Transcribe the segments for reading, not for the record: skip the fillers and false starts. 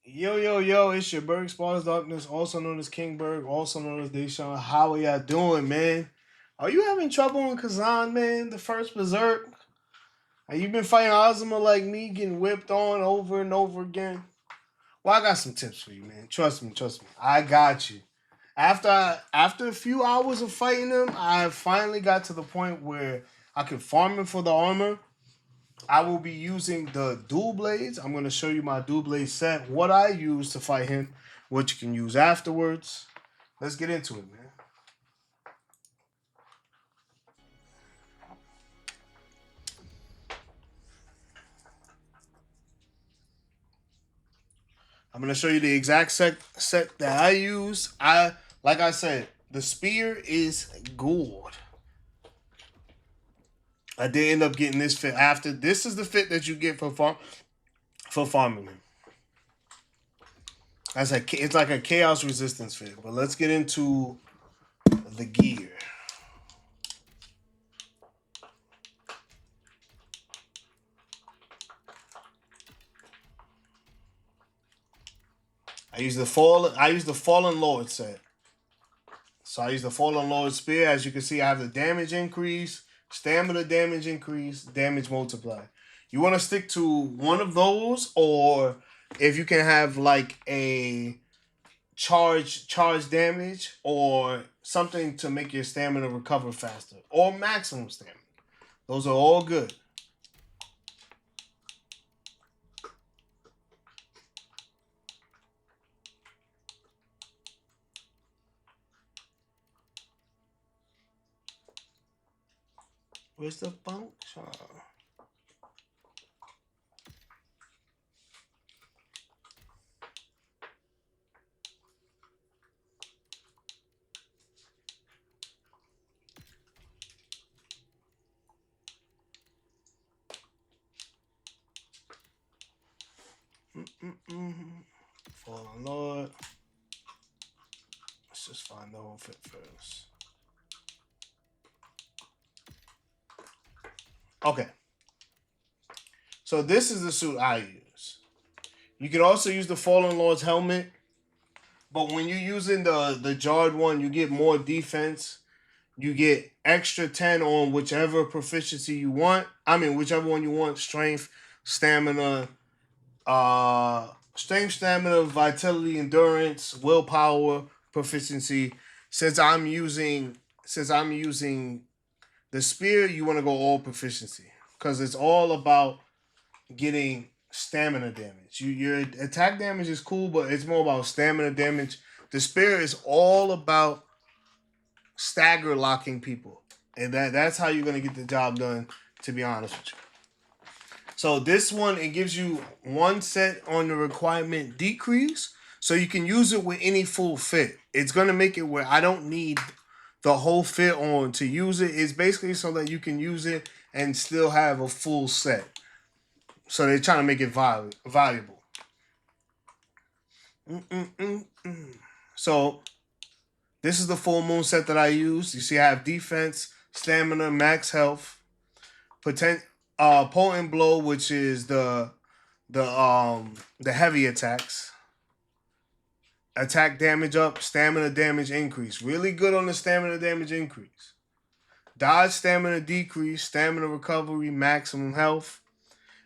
Yo, yo, yo, it's your Berg Spotters Darkness, also known as King Berg, also known as Deshaun. How are y'all doing, man? Are you having trouble in Khazan, man? The first Berserk? Have you been fighting Ozma like me, getting whipped on over and over again? Well, I got some tips for you, man. Trust me. I got you. After a few hours of fighting him, I finally got to the point where I can farm him for the armor. I will be using the dual blades. I'm going to show you my dual blade set, what I use to fight him, what you can use afterwards. Let's get into it, man. I'm going to show you the exact set that I use. Like I said, the spear is gold. I did end up getting this fit after. This is the fit that you get for farming him. It's like a chaos resistance fit. But let's get into the gear. I use the Fallen Lord set. So I use the Fallen Lord spear. As you can see, I have the damage increase, stamina damage increase, damage multiply. You want to stick to one of those, or if you can have like a charge damage or something to make your stamina recover faster, or maximum stamina. Those are all good. Where's the function? Fallen Lord. Let's just find the whole fit first. Okay. So this is the suit I use. You can also use the Fallen Lord's helmet, but when you're using the jarred one, you get more defense. You get extra 10 on whichever proficiency you want. I mean, whichever one you want: strength, stamina, stamina, vitality, endurance, willpower, proficiency. Since I'm using the spear, you want to go all proficiency because it's all about getting stamina damage. Your attack damage is cool, but it's more about stamina damage. The spear is all about stagger locking people, and that's how you're gonna get the job done. To be honest with you. So this one, it gives you one set on the requirement decrease, so you can use it with any full fit. It's gonna make it where I don't need the whole fit on to use it. It's basically so that you can use it and still have a full set. So they're trying to make it valuable. So this is the full moon set that I use. You see, I have defense, stamina, max health, potent blow, which is the heavy attacks. Attack damage up, stamina damage increase. Really good on the stamina damage increase. Dodge stamina decrease, stamina recovery, maximum health.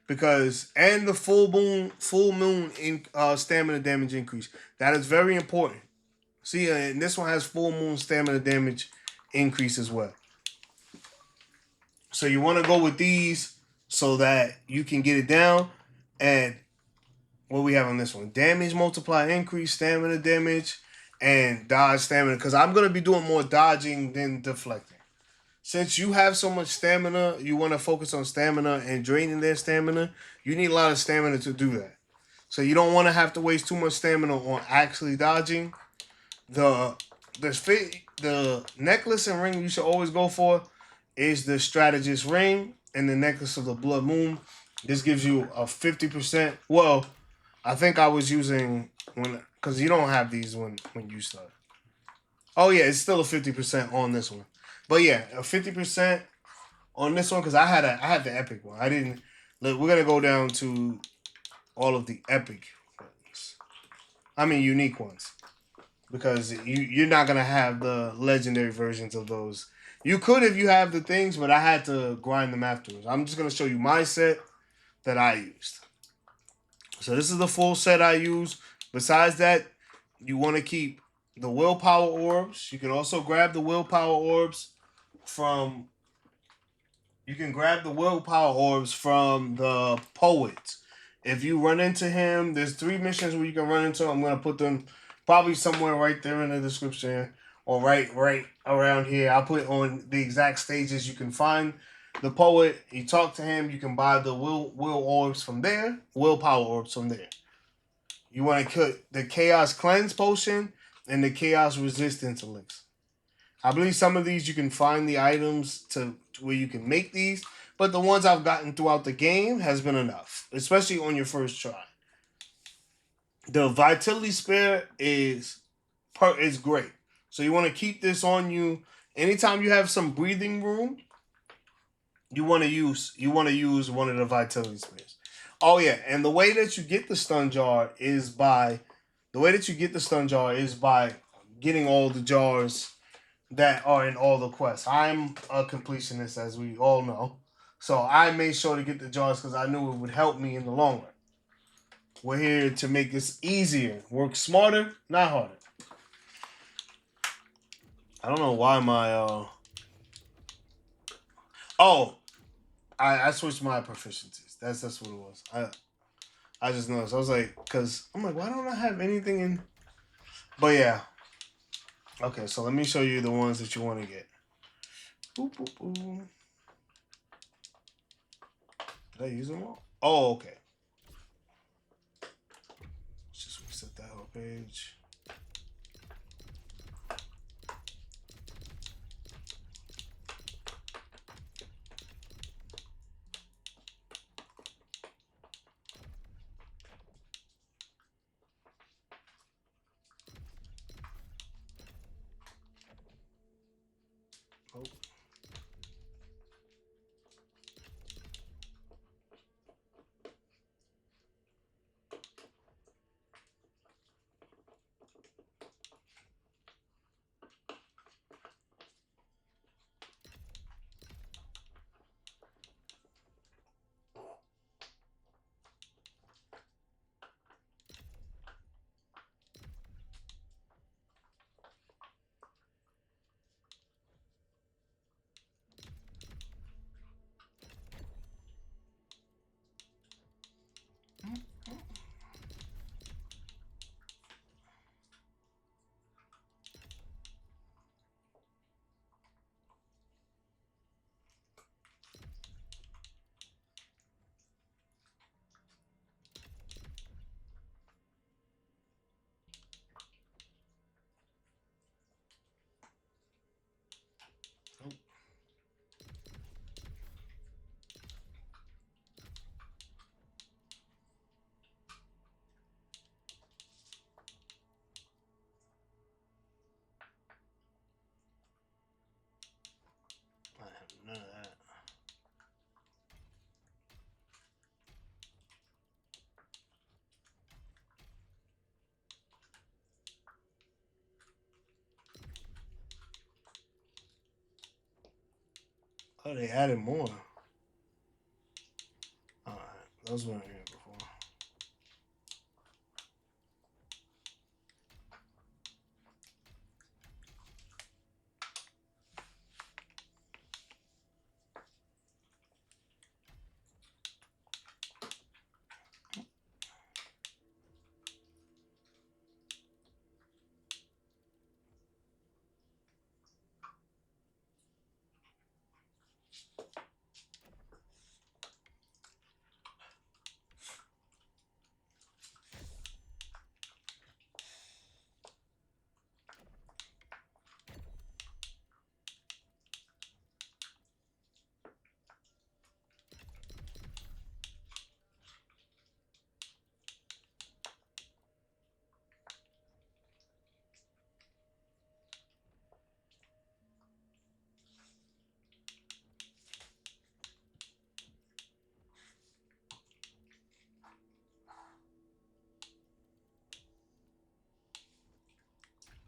And the full moon in stamina damage increase. That is very important. See, and this one has full moon stamina damage increase as well. So you want to go with these so that you can get it down. And what we have on this one: damage multiply increase, stamina damage, and dodge stamina. Because I'm gonna be doing more dodging than deflecting. Since you have so much stamina, you want to focus on stamina and draining their stamina. You need a lot of stamina to do that. So you don't want to have to waste too much stamina on actually dodging. The the necklace and ring you should always go for is the strategist ring and the necklace of the blood moon. This gives you a 50%. Well, I think I was using because you don't have these when you start. Oh yeah, it's still a 50% on this one. But yeah, a 50% on this one because I had the epic one. I didn't. Look, we're gonna go down to all of the epic ones. I mean, unique ones. Because you're not gonna have the legendary versions of those. You could if you have the things, but I had to grind them afterwards. I'm just gonna show you my set that I used. So this is the full set I use. Besides that, you want to keep the willpower orbs. You can also grab the willpower orbs from. You can grab the willpower orbs from the poet. If you run into him, there's 3 missions where you can run into him. I'm gonna put them probably somewhere right there in the description or right around here. I'll put on the exact stages you can find the poet. You talk to him. You can buy the will orbs from there. Willpower orbs from there. You want to cut the chaos cleanse potion and the chaos resistance elixir. I believe some of these you can find the items to where you can make these, but the ones I've gotten throughout the game has been enough, especially on your first try. The vitality spare is great, so you want to keep this on you anytime you have some breathing room. You want to use one of the vitality spares. Oh yeah, and the way that you get the stun jar is by getting all the jars that are in all the quests. I'm a completionist, as we all know. So I made sure to get the jars because I knew it would help me in the long run. We're here to make this easier. Work smarter, not harder. I don't know why my oh, I switched my proficiencies. That's what it was. I just noticed. I was like, cause I'm like, why don't I have anything in? But yeah. Okay, so let me show you the ones that you want to get. Boop, boop, boop. Did I use them all? Oh, okay. Let's just reset that whole page. Oh. I have none of that. Oh, they added more. Alright, those weren't here before.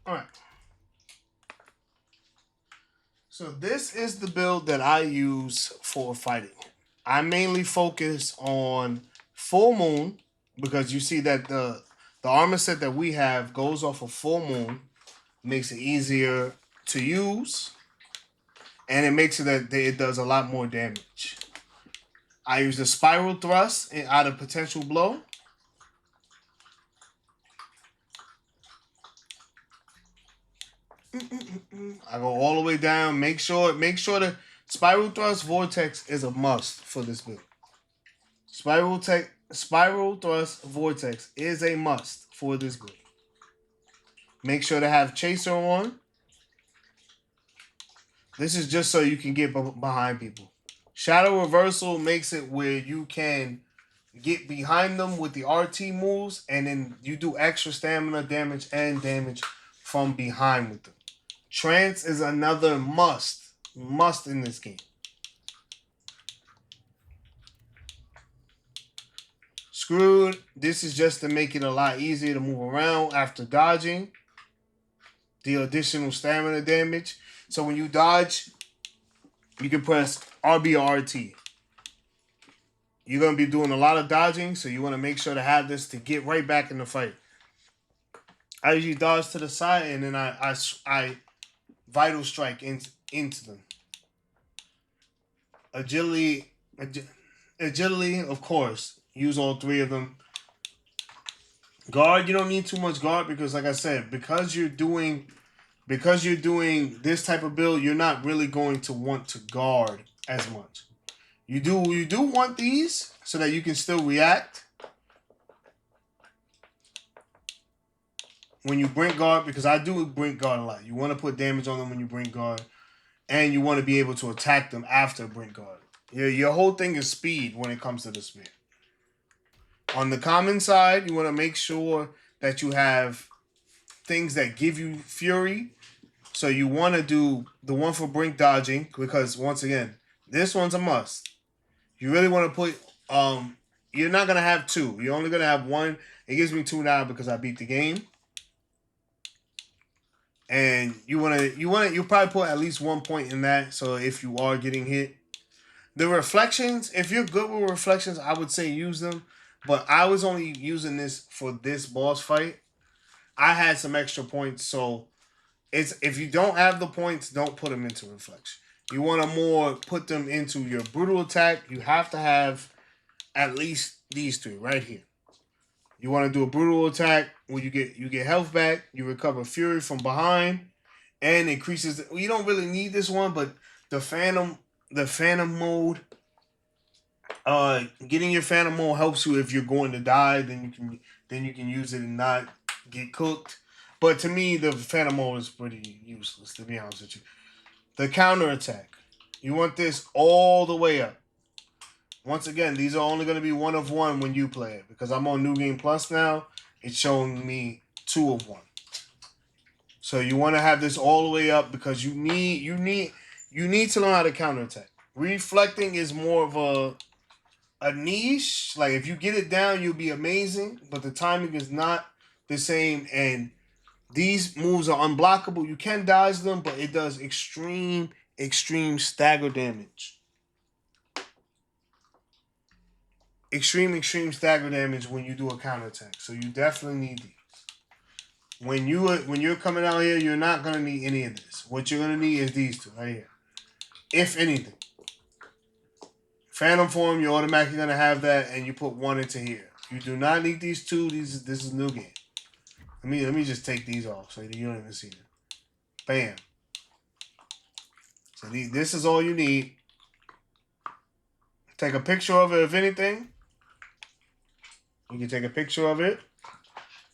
Alright. So this is the build that I use for fighting. I mainly focus on full moon because you see that the armor set that we have goes off of full moon, makes it easier to use, and it makes it that it does a lot more damage. I use the spiral thrust out of potential blow. I go all the way down. Make sure the spiral thrust vortex is a must for this build. Spiral thrust vortex is a must for this build. Make sure to have chaser on. This is just so you can get behind people. Shadow reversal makes it where you can get behind them with the RT moves, and then you do extra stamina damage and damage from behind with them. Trance is another must in this game. Screwed, this is just to make it a lot easier to move around after dodging. The additional stamina damage. So when you dodge, you can press RB or RT. You're going to be doing a lot of dodging, so you want to make sure to have this to get right back in the fight. I usually dodge to the side, and then I vital strike into them. Agility, of course. Use all three of them. Guard, you don't need too much guard because, like I said, because you're doing this type of build, you're not really going to want to guard as much. You do want these so that you can still react when you bring guard, because I do bring guard a lot. You want to put damage on them when you bring guard, and you want to be able to attack them after bring guard. Your whole thing is speed when it comes to this man. On the common side, you want to make sure that you have things that give you fury. So you want to do the one for brink dodging, because once again, this one's a must. You really want to put you're not gonna have two. You're only gonna have one. It gives me two now because I beat the game. And you probably put at least 1 point in that. So if you are getting hit, the reflections, if you're good with reflections, I would say use them. But I was only using this for this boss fight. I had some extra points, so if you don't have the points, don't put them into reflection. You want to more put them into your brutal attack. You have to have at least these three right here. You want to do a brutal attack where you get health back, you recover fury from behind, and increases. You don't really need this one, but the phantom mode. Getting your phantom mode helps you if you're going to die. Then you can use it and not get cooked. But to me, the phantom mode is pretty useless, to be honest with you. The counter attack. You want this all the way up. Once again, these are only going to be 1 of 1 when you play it. Because I'm on New Game Plus now, it's showing me 2 of 1. So you want to have this all the way up because you need to learn how to counter attack. Reflecting is more of a niche. Like if you get it down, you'll be amazing. But the timing is not the same, and these moves are unblockable. You can dodge them, but it does extreme stagger damage. Extreme stagger damage when you do a counterattack. So you definitely need these. When you're coming out here, you're not gonna need any of this. What you're gonna need is these two right here. If anything. Phantom form, you're automatically gonna have that, and you put 1 into here. You do not need these two. This is new game. Let me just take these off so you don't even see them. Bam. So this is all you need. Take a picture of it if anything. You can take a picture of it.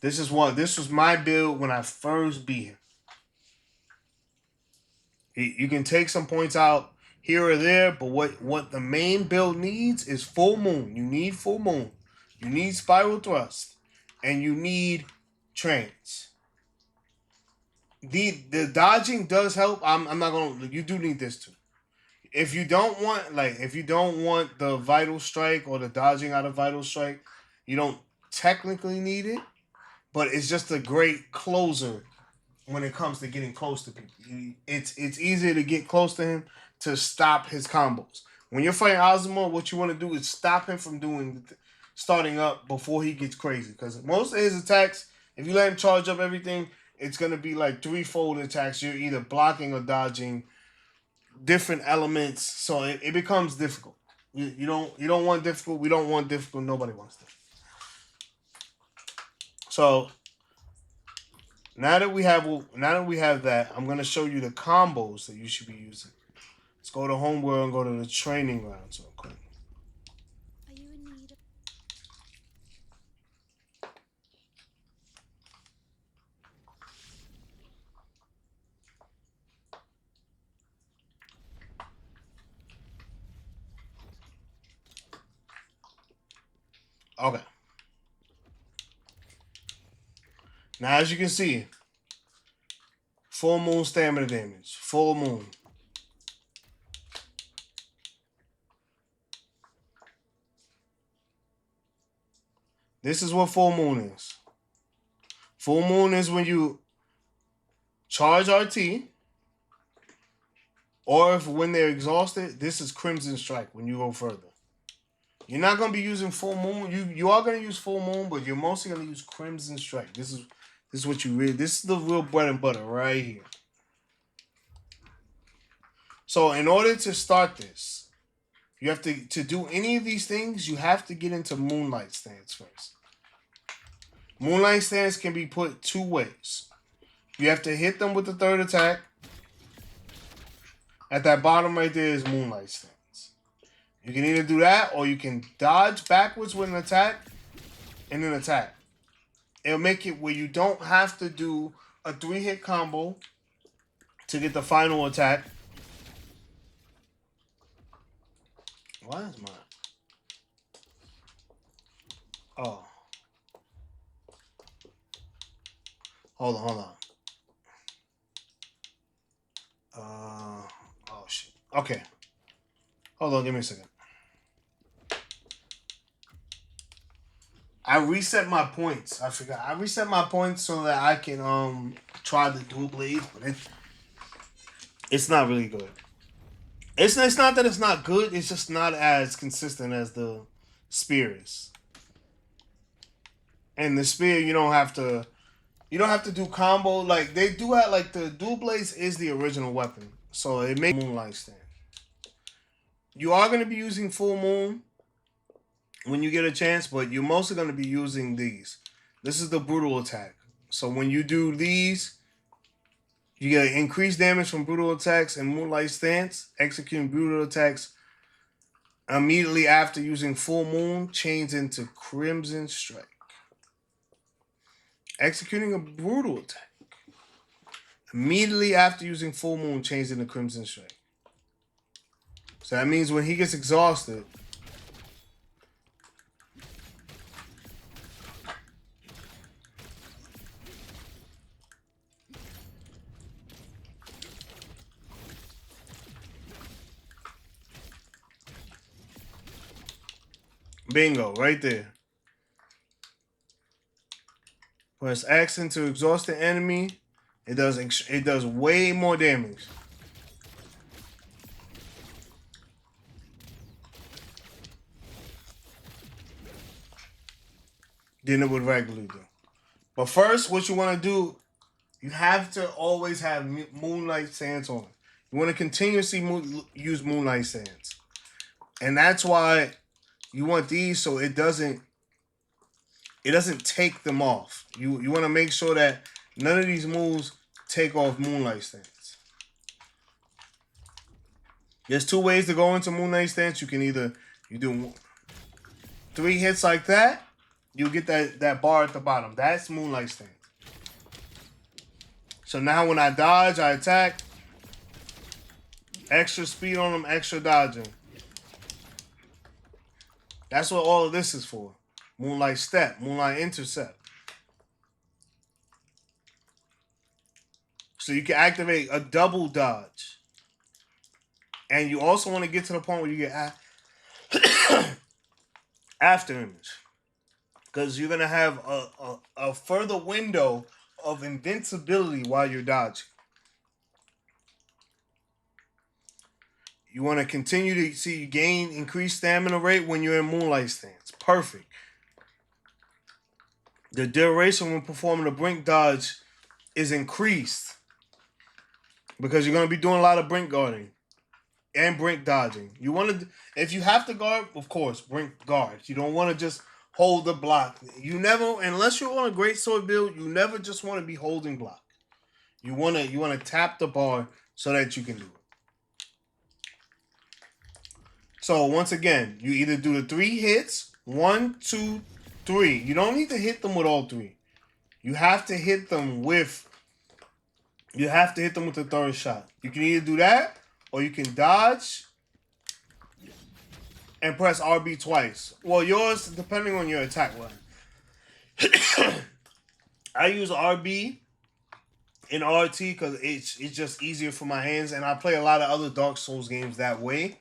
This was my build when I first beat him. You can take some points out here or there, but what the main build needs is full moon. You need full moon. You need spiral thrust. And you need trance. The dodging does help. I'm not gonna. You do need this too. If you don't want the vital strike or the dodging out of vital strike, you don't technically need it, but it's just a great closer when it comes to getting close to people. It's easier to get close to him to stop his combos. When you're fighting Ozma, what you want to do is stop him from starting up before he gets crazy. Because most of his attacks, if you let him charge up everything, it's gonna be like threefold attacks. You're either blocking or dodging different elements, so it becomes difficult. You don't want difficult. We don't want difficult. Nobody wants difficult. So now that we have that, I'm gonna show you the combos that you should be using. Let's go to Homeworld and go to the training grounds real quick. Okay. Now, as you can see, full moon stamina damage. Full moon. This is what full moon is. Full moon is when you charge RT, or if when they're exhausted, this is Crimson Strike when you go further. You're not going to be using full moon. You are going to use full moon, but you're mostly going to use Crimson Strike. This is what you really. This is the real bread and butter right here. So in order to start this, you have to do any of these things. You have to get into Moonlight stance first. Moonlight stance can be put two ways. You have to hit them with the third attack. At that bottom right there is Moonlight stance. You can either do that or you can dodge backwards with an attack and then attack. It'll make it where you don't have to do a 3-hit combo to get the final attack. Why is mine? Oh. Hold on. Oh shit. Okay. Hold on, give me a second. I reset my points. I forgot. I reset my points so that I can try the dual blades, but it's not really good. It's not that it's not good. It's just not as consistent as the spear is. And the spear, you don't have to do combo like they do at like the dual blades is the original weapon, so it makes Moonlight stand. You are going to be using full moon when you get a chance, but you're mostly going to be using these. This is the brutal attack. So when you do these, you get increased damage from brutal attacks and Moonlight stance. Executing brutal attacks immediately after using full moon change into Crimson Strike. Executing a brutal attack immediately after using full moon change into Crimson Strike. So that means when he gets exhausted, bingo, right there. Press X to exhaust the enemy. It does way more damage. Than it would regularly do. But first, what you want to do, you have to always have Moonlight stance on. You want to continuously use Moonlight stance. And that's why you want these so it doesn't take them off. You want to make sure that none of these moves take off Moonlight stance. There's two ways to go into Moonlight stance. You can either you do 3 hits like that, you get that bar at the bottom. That's Moonlight stance. So now when I dodge, I attack. Extra speed on them, extra dodging. That's what all of this is for. Moonlight step, Moonlight intercept. So you can activate a double dodge. And you also want to get to the point where you get after image. Because you're going to have a further window of invincibility while you're dodging. You want to continue to see you gain increased stamina rate when you're in Moonlight Stance. Perfect. The duration when performing a brink dodge is increased because you're going to be doing a lot of brink guarding and brink dodging. You want to, if you have to guard, of course, brink guard. You don't want to just hold the block. You never, unless you're on a great sword build, you never just want to be holding block. You want to tap the bar so that you can do it. So once again, you either do the 3 hits, 1, 2, 3. You don't need to hit them with all 3. You have to hit them with the third shot. You can either do that or you can dodge and press RB twice. Well, yours, depending on your attack line. I use RB and RT because it's just easier for my hands, and I play a lot of other Dark Souls games that way.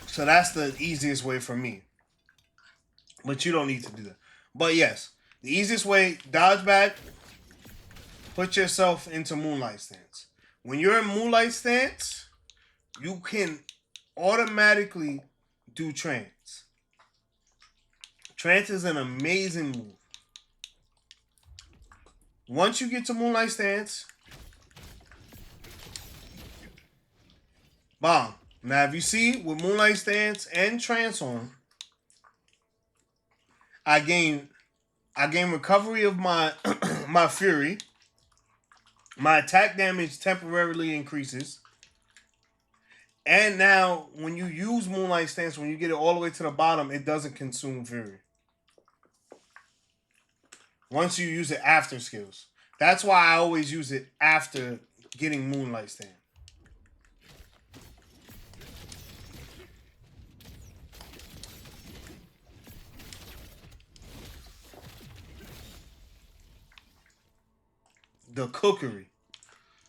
So that's the easiest way for me. But you don't need to do that. But yes, the easiest way, dodge back, put yourself into Moonlight Stance. When you're in Moonlight Stance, you can automatically do trance. Trance is an amazing move. Once you get to Moonlight Stance, bomb. Now, if you see, with Moonlight Stance and Trance on, I gain recovery of my my fury. My attack damage temporarily increases. And now, when you use Moonlight Stance, when you get it all the way to the bottom, it doesn't consume fury. Once you use it after skills. That's why I always use it after getting Moonlight Stance. The cookery.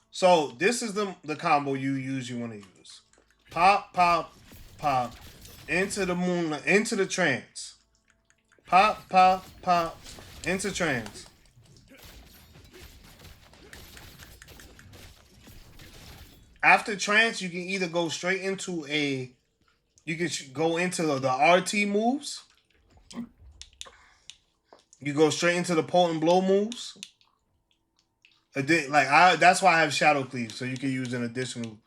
So this is the combo you want to use. Pop, pop, pop into the moonlight, into the trance. Pop, pop, pop into trance. After trance, you can either go straight into you can go into the RT moves. You go straight into the potent blow moves. That's why I have Shadow Cleave, so you can use an additional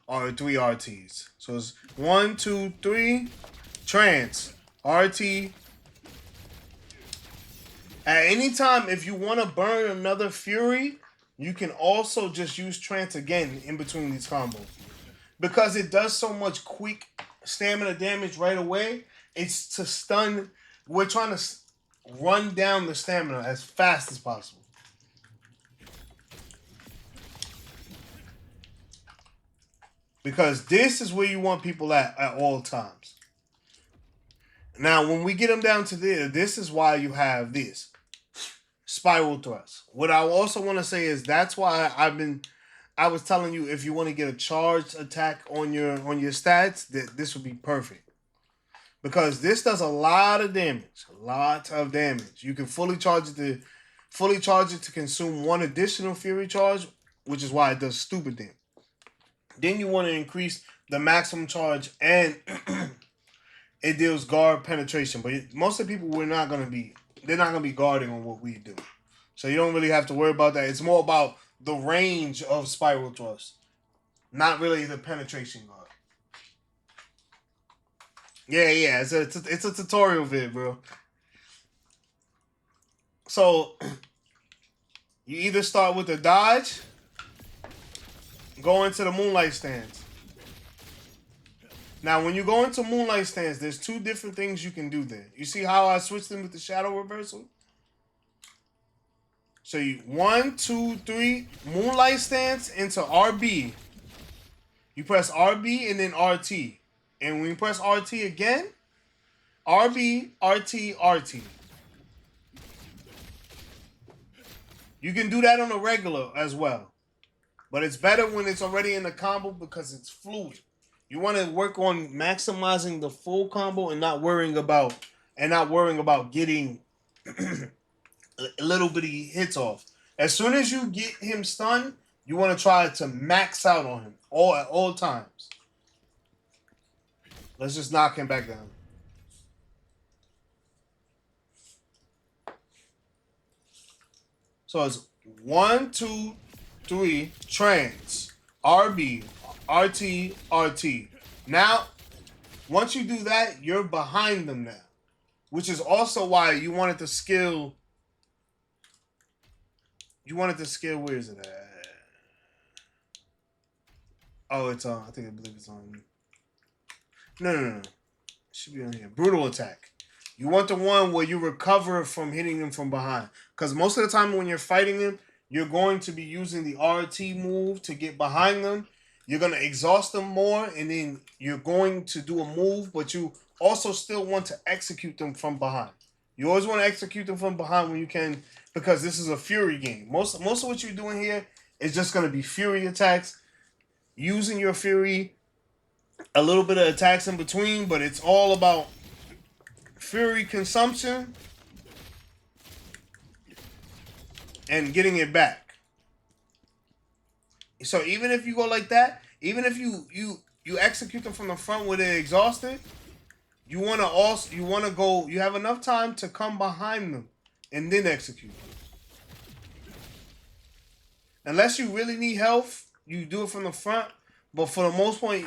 3 RTs. So it's 1, 2, 3, trance, RT. At any time, if you want to burn another fury, you can also just use trance again in between these combos. Because it does so much quick stamina damage right away, it's to stun. We're trying to run down the stamina as fast as possible. Because this is where you want people at all times. Now, when we get them down to this is why you have this. Spiral thrust. What I also want to say is that's why I was telling you, if you want to get a charged attack on your stats, that this would be perfect. Because this does a lot of damage. A lot of damage. You can fully charge it to consume 1 additional fury charge, which is why it does stupid damage. Then you want to increase the maximum charge, and it deals guard penetration. But most of the people they're not gonna be guarding on what we do. So you don't really have to worry about that. It's more about the range of spiral thrust, not really the penetration guard. Yeah. It's a tutorial vid, bro. So you either start with the dodge. Go into the Moonlight Stance. Now, when you go into Moonlight Stance, there's 2 different things you can do there. You see how I switched them with the Shadow Reversal? So you 1, 2, 3, Moonlight Stance into RB. You press RB and then RT. And when you press RT again, RB, RT, RT. You can do that on a regular as well. But it's better when it's already in the combo because it's fluid. You want to work on maximizing the full combo and not worrying about getting little bitty hits off. As soon as you get him stunned, you want to try to max out on him at all times. Let's just knock him back down. So it's 1, 2, 3, trans, RB, RT, RT. Now, once you do that, you're behind them now. Which is also why you wanted to skill. Where is it at? Oh, it's on. I believe it's on. No. It should be on here. Brutal attack. You want the one where you recover from hitting them from behind. Because most of the time when you're fighting them, you're going to be using the RT move to get behind them. You're going to exhaust them more, and then you're going to do a move, but you also still want to execute them from behind. You always want to execute them from behind when you can, because this is a Fury game. Most of what you're doing here is just going to be Fury attacks, using your Fury, a little bit of attacks in between, but it's all about Fury consumption and getting it back. So even if you go like that, even if you execute them from the front where they're exhausted, you want to go, you have enough time to come behind them and then execute them. Unless you really need health, you do it from the front, but for the most part,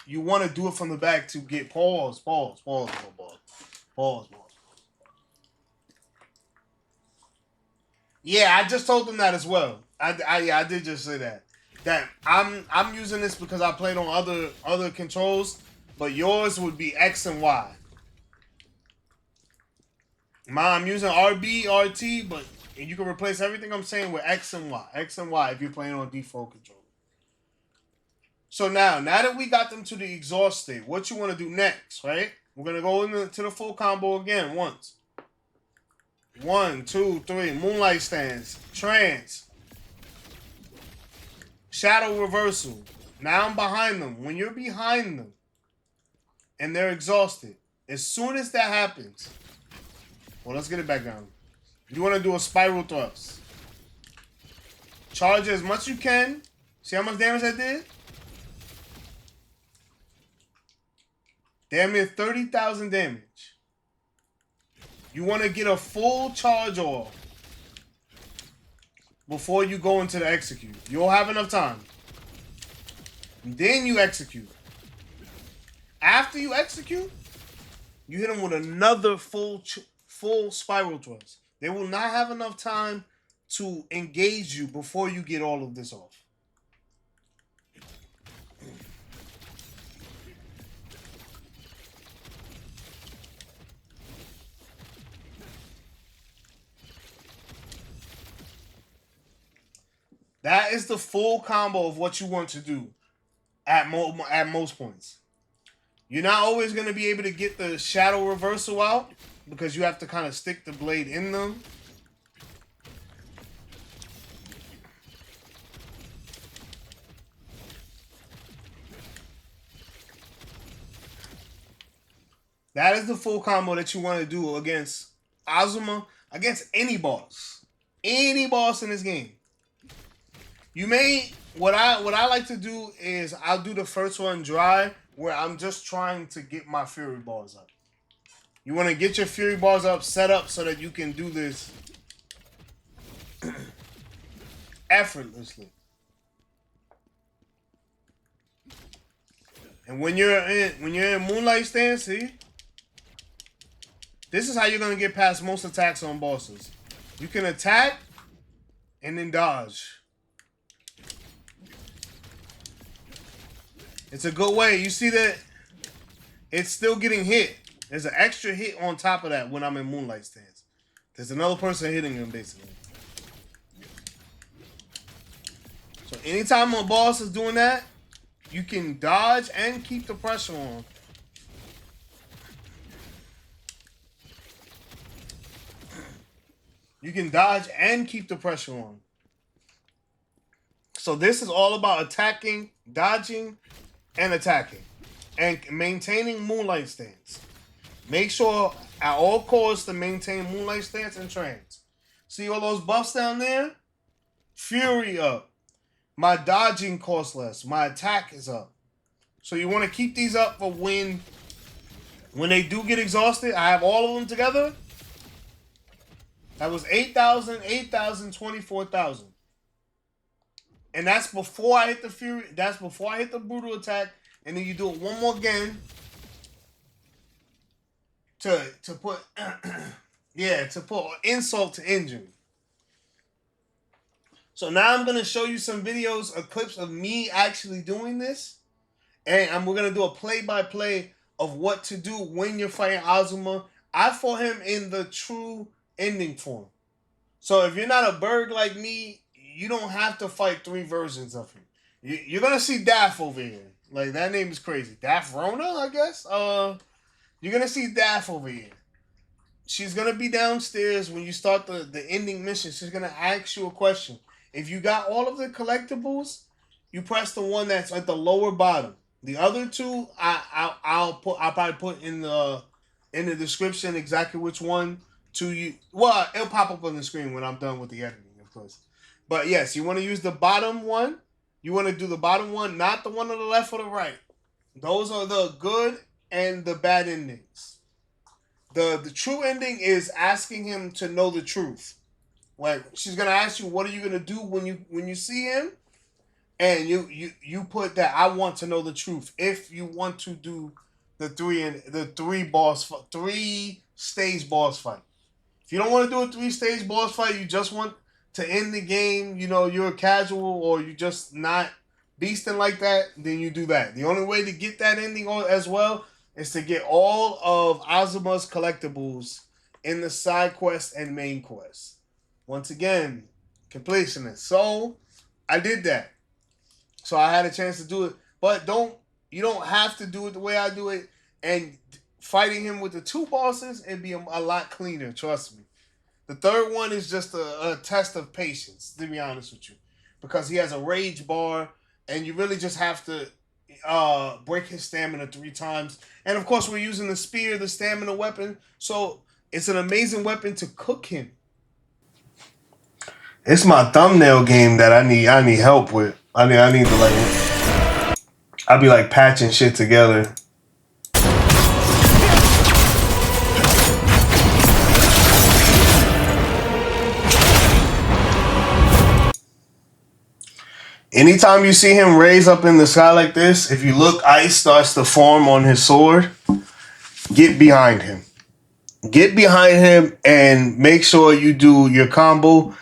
you want to do it from the back to get pause. Yeah, I just told them that as well. I did just say that. That I'm using this because I played on other controls, but yours would be X and Y. I'm using RB, RT, but you can replace everything I'm saying with X and Y. X and Y if you're playing on default control. So now that we got them to the exhaust state, what you want to do next, right? We're going to go into the full combo again once. 1, 2, 3. Moonlight stance. Trance. Shadow reversal. Now I'm behind them. When you're behind them and they're exhausted, as soon as that happens, well, let's get it back down. You want to do a spiral thrust. Charge as much as you can. See how much damage I did? Damn near 30,000 damage. You want to get a full charge off before you go into the execute. You'll have enough time. And then you execute. After you execute, you hit them with another full spiral thrust. They will not have enough time to engage you before you get all of this off. That is the full combo of what you want to do at most points. You're not always going to be able to get the shadow reversal out because you have to kind of stick the blade in them. That is the full combo that you want to do against Ozma, against any boss. Any boss in this game. You may, what I like to do is I'll do the first one dry where I'm just trying to get my Fury bars up. You want to get your Fury bars up, set up so that you can do this effortlessly. And when you're in Moonlight stance, see? This is how you're going to get past most attacks on bosses. You can attack and then dodge. It's a good way. You see that it's still getting hit. There's an extra hit on top of that when I'm in Moonlight stance. There's another person hitting him, basically. So anytime a boss is doing that, you can dodge and keep the pressure on. You can dodge and keep the pressure on. So this is all about attacking, dodging, and attacking. And maintaining Moonlight stance. Make sure at all costs to maintain Moonlight Stance and Trance. See all those buffs down there? Fury up. My dodging costs less. My attack is up. So you want to keep these up for when they do get exhausted. I have all of them together. That was 8,000, 8,000, 24,000. And that's before I hit the Fury. That's before I hit the Brutal Attack. And then you do it one more again. To put to put insult to injury. So now I'm gonna show you some videos or clips of me actually doing this, and we're gonna do a play-by-play of what to do when you're fighting Ozma. I fought him in the true ending form. So if you're not a bird like me, you don't have to fight 3 versions of him. You're gonna see Daff over here. Like, that name is crazy. Daff Rona, I guess. You're gonna see Daff over here. She's gonna be downstairs when you start the ending mission. She's gonna ask you a question. If you got all of the collectibles, you press the one that's at the lower bottom. The other 2, I'll probably put in the description exactly which one to you. Well, it'll pop up on the screen when I'm done with the editing, of course. But yes, you want to use the bottom one. You want to do the bottom one, not the one on the left or the right. Those are the good and the bad endings. The true ending is asking him to know the truth. Like, she's gonna ask you, what are you gonna do when you see him? And you put that, I want to know the truth. If you want to do the 3 stage boss fight. If you don't want to do a 3-stage boss fight, you just want to end the game, you're a casual or you just not beasting like that, then you do that. The only way to get that ending as well is to get all of Ozma's collectibles in the side quest and main quest. Once again, completionist. So I did that. So I had a chance to do it. But you don't have to do it the way I do it. And fighting him with the 2 bosses, it'd be a lot cleaner, trust me. The 3rd one is just a test of patience, to be honest with you. Because he has a rage bar, and you really just have to break his stamina 3 times. And of course, we're using the spear, the stamina weapon. So it's an amazing weapon to cook him. It's my thumbnail game that I need help with. I need to I'll be like patching shit together. Anytime you see him raise up in the sky like this, if you look, ice starts to form on his sword. Get behind him. Get behind him and make sure you do your combo.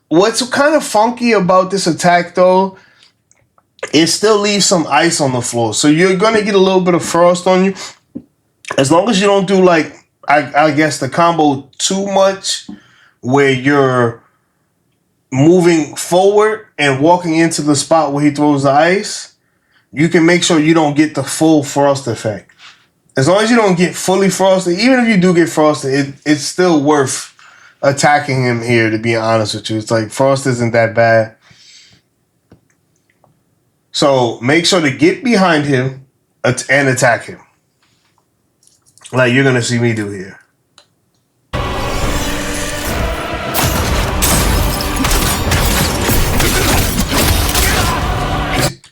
What's kind of funky about this attack, though, it still leaves some ice on the floor. So you're going to get a little bit of frost on you. As long as you don't do, like, I guess, the combo too much where you're moving forward and walking into the spot where he throws the ice, you can make sure you don't get the full frost effect. As long as you don't get fully frosted, even if you do get frosted, it's still worth attacking him here, to be honest with you. It's like, frost isn't that bad. So make sure to get behind him and attack him. Like you're going to see me do here.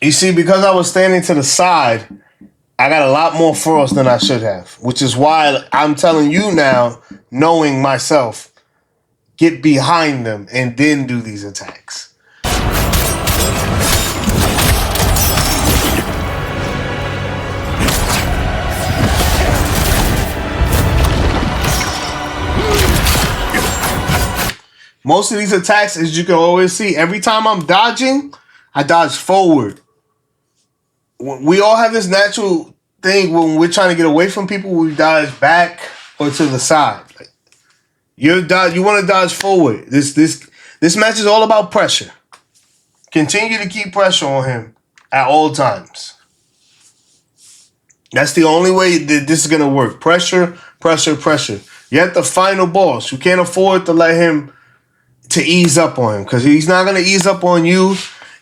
You see, because I was standing to the side, I got a lot more frost than I should have, which is why I'm telling you now, knowing myself, get behind them and then do these attacks. Most of these attacks, as you can always see, every time I'm dodging, I dodge forward. We all have this natural thing when we're trying to get away from people, we dodge back or to the side. Like, you want to dodge forward. This match is all about pressure. Continue to keep pressure on him at all times. That's the only way that this is going to work. Pressure, pressure, pressure. You're at the final boss. You can't afford to let him to ease up on him, because he's not going to ease up on you.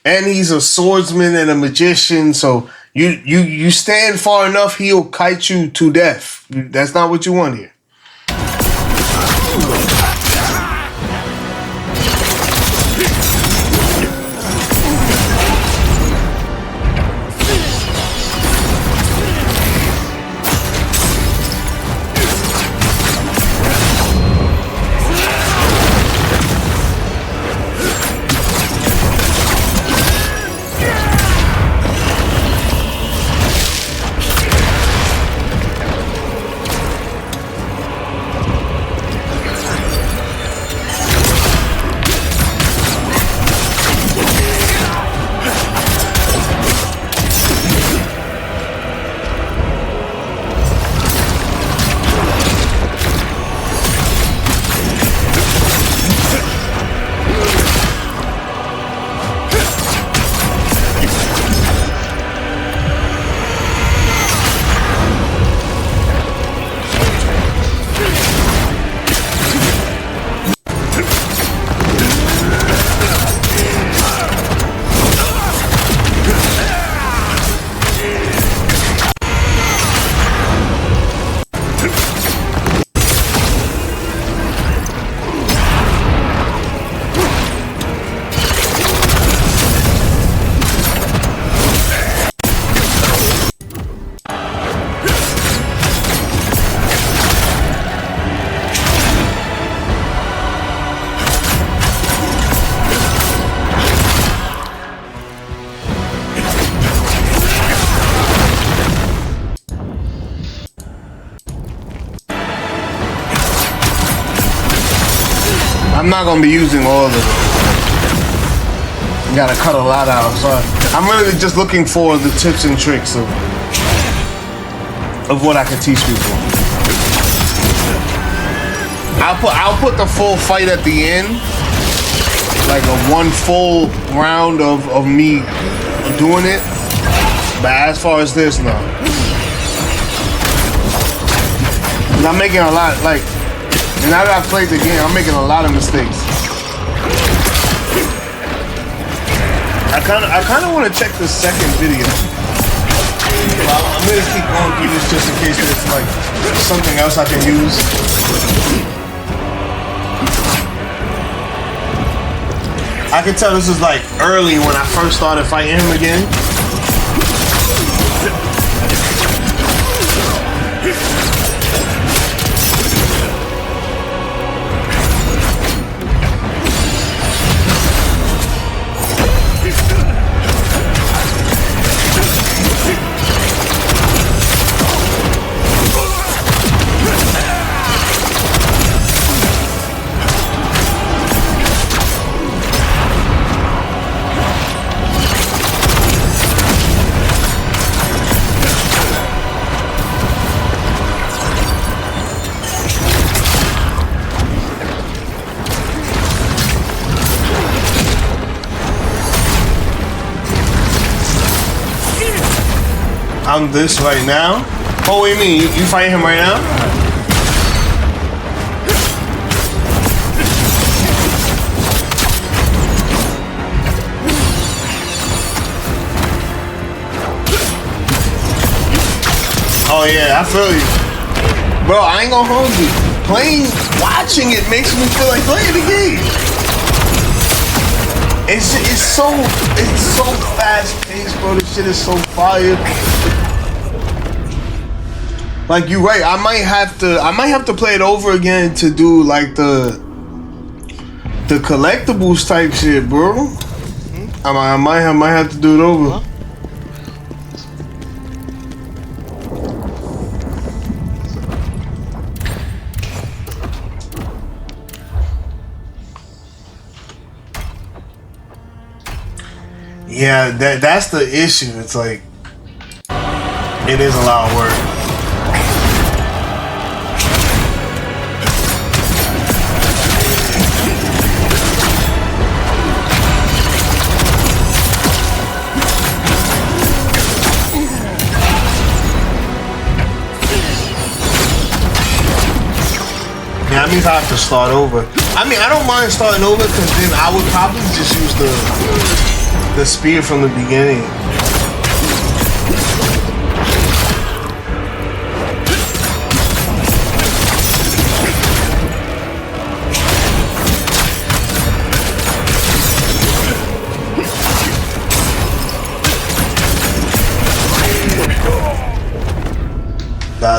And he's a swordsman and a magician, so You stand far enough, he'll kite you to death. That's not what you want here. I'm not gonna be using all of it. You gotta cut a lot out. So I'm really just looking for the tips and tricks of what I can teach people. I'll put the full fight at the end, like one full round of me doing it. But as far as this, no. I'm making a lot, like, now that I've played the game, I'm making a lot of mistakes. I kind of want to check the second video. Well, I'm gonna keep going through this just in case there's like something else I can use. I can tell this is like early when I first started fighting him again. I'm this right now. Oh, what do you mean? You fighting him right now? Oh yeah, I feel you. Bro, I ain't gonna hold you. Watching it makes me feel like playing the game. It's so fast paced, bro. This shit is so fire. Like, you're right. I might have to play it over again to do like the collectibles type shit, bro. I might have to do it over. Yeah, that's the issue. It's like, it is a lot of work. Yeah, that means I have to start over. I mean, I don't mind starting over because then I would probably just use the spear from the beginning.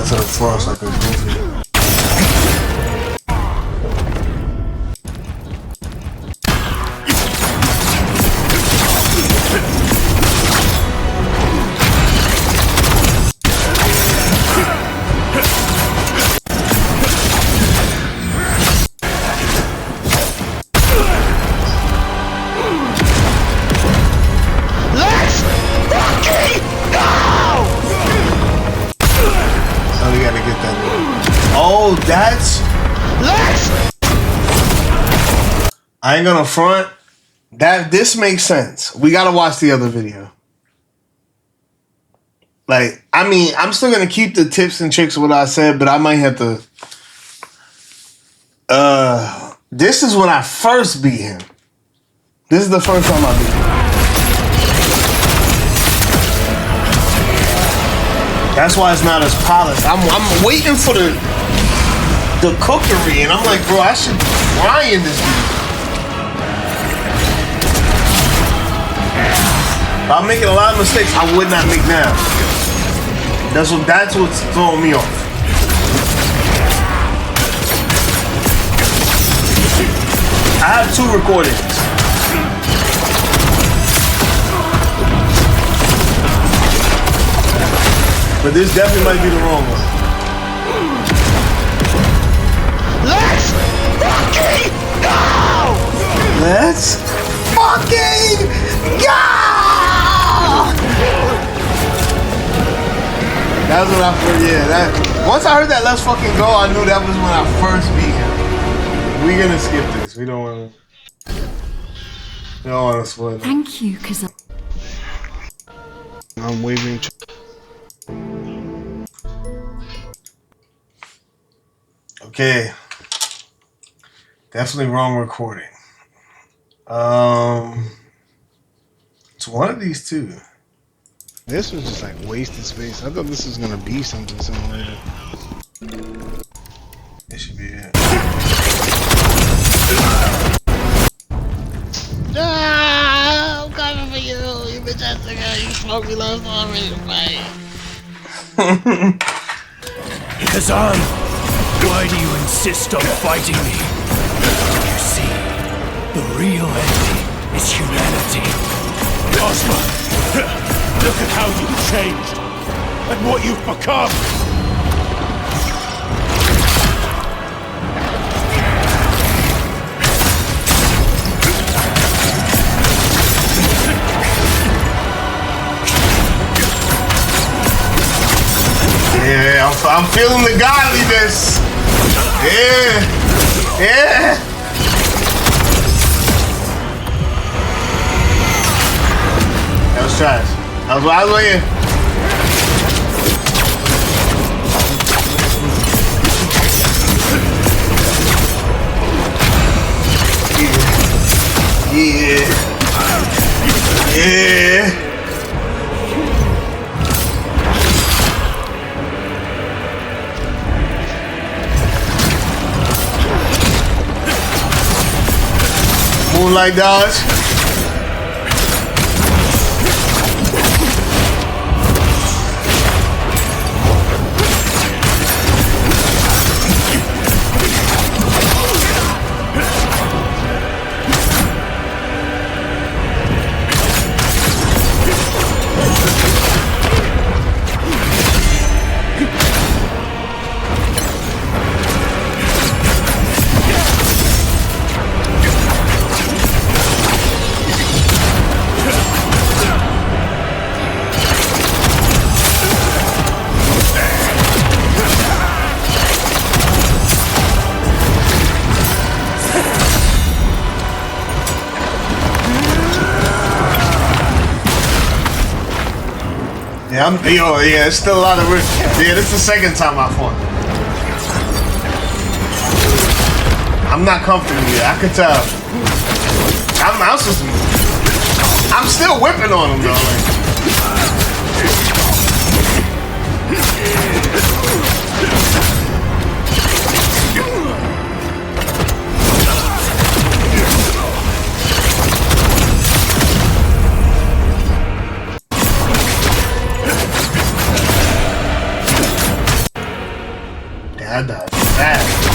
to the frost like a goofy. Oh, that's... I ain't gonna front. This makes sense. We gotta watch the other video. Like, I mean, I'm still gonna keep the tips and tricks of what I said, but I might have to... This is when I first beat him. This is the first time I beat him. That's why it's not as polished. I'm waiting for the cookery, and I'm like, bro, I should grind this dude. I'm making a lot of mistakes I would not make now. That's what's throwing me off. I have 2 recordings. But this definitely might be the wrong one. Let's fucking go! Let's fucking go! That's what I first, once I heard that let's fucking go, I knew that was when I first beat him. We're gonna skip this. We don't wanna spoil it. Thank you, Khazan. I'm waving. Okay. Definitely wrong recording. It's one of these two. This was just like wasted space. I thought this was gonna be something similar. This should be it. Ah, I'm coming for you. You bitch ass nigga. You smoked me last time. I'm ready to fight. Khazan, why do you insist on fighting me? You see, the real enemy is humanity. Ozma, look at how you've changed and what you've become. Yeah, I'm feeling the godliness. Yeah. That was trash. I was waiting. Yeah. Moonlight dodge. Yeah, it's still a lot of risk. Yeah, this is the second time I fought. I'm not comfortable yet. I could tell. I'm still whipping on him though. I died fast.